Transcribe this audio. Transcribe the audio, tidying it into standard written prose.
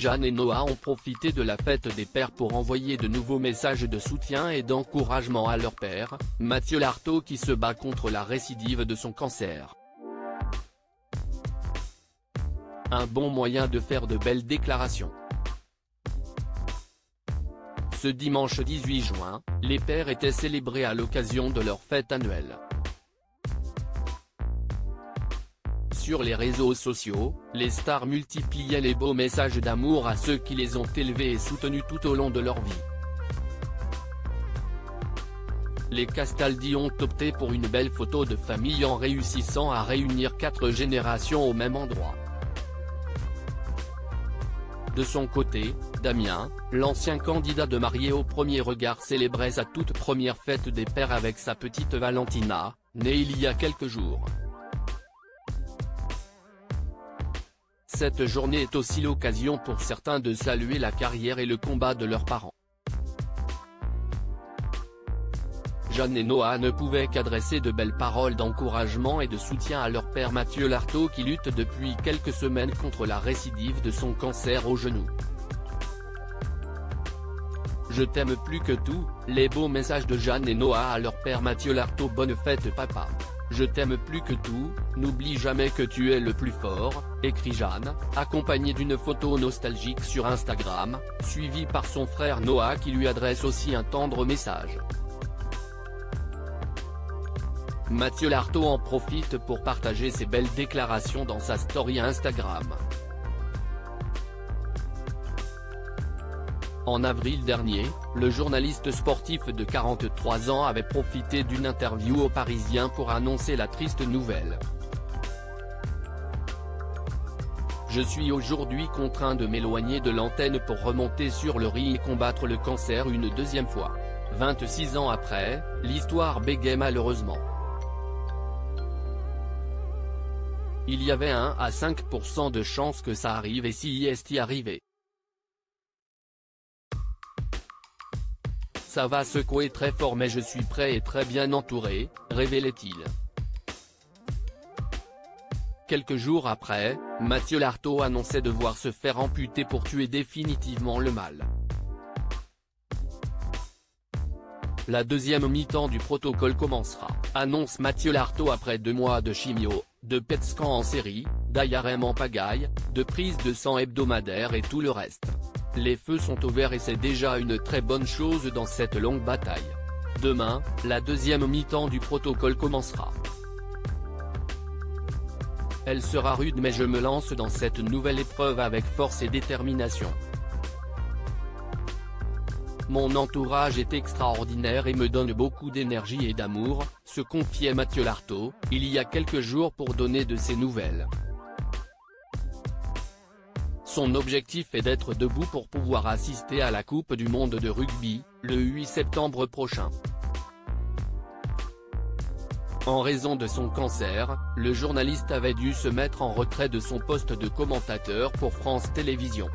Jeanne et Noah ont profité de la fête des pères pour envoyer de nouveaux messages de soutien et d'encouragement à leur père, Mathieu Lartaud, qui se bat contre la récidive de son cancer. Un bon moyen de faire de belles déclarations. Ce dimanche 18 juin, les pères étaient célébrés à l'occasion de leur fête annuelle. Sur les réseaux sociaux, les stars multipliaient les beaux messages d'amour à ceux qui les ont élevés et soutenus tout au long de leur vie. Les Castaldi ont opté pour une belle photo de famille en réussissant à réunir 4 générations au même endroit. De son côté, Damien, l'ancien candidat de marié au premier regard, célébrait sa toute première fête des pères avec sa petite Valentina, née il y a quelques jours. Cette journée est aussi l'occasion pour certains de saluer la carrière et le combat de leurs parents. Jeanne et Noah ne pouvaient qu'adresser de belles paroles d'encouragement et de soutien à leur père Mathieu Lartaud, qui lutte depuis quelques semaines contre la récidive de son cancer au genou. Je t'aime plus que tout, les beaux messages de Jeanne et Noah à leur père Mathieu Lartaud. Bonne fête papa. Je t'aime plus que tout, n'oublie jamais que tu es le plus fort, écrit Jeanne, accompagnée d'une photo nostalgique sur Instagram, suivie par son frère Noah qui lui adresse aussi un tendre message. Mathieu Lartaud en profite pour partager ses belles déclarations dans sa story Instagram. En avril dernier, le journaliste sportif de 43 ans avait profité d'une interview au Parisien pour annoncer la triste nouvelle. Je suis aujourd'hui contraint de m'éloigner de l'antenne pour remonter sur le ring et combattre le cancer une deuxième fois. 26 ans après, l'histoire bégaye malheureusement. Il y avait 1 à 5% de chances que ça arrive, et si est arrivé. Ça va secouer très fort, mais je suis prêt et très bien entouré, révélait-il. Quelques jours après, Mathieu Lartaud annonçait devoir se faire amputer pour tuer définitivement le mal. La deuxième mi-temps du protocole commencera, annonce Mathieu Lartaud après 2 mois de chimio, de PET scan en série, d'IRM en pagaille, de prise de sang hebdomadaire et tout le reste. Les feux sont au vert et c'est déjà une très bonne chose dans cette longue bataille. Demain, la deuxième mi-temps du protocole commencera. Elle sera rude, mais je me lance dans cette nouvelle épreuve avec force et détermination. Mon entourage est extraordinaire et me donne beaucoup d'énergie et d'amour, se confiait Mathieu Lartaud, il y a quelques jours, pour donner de ses nouvelles. Son objectif est d'être debout pour pouvoir assister à la Coupe du monde de rugby, le 8 septembre prochain. En raison de son cancer, le journaliste avait dû se mettre en retrait de son poste de commentateur pour France Télévisions.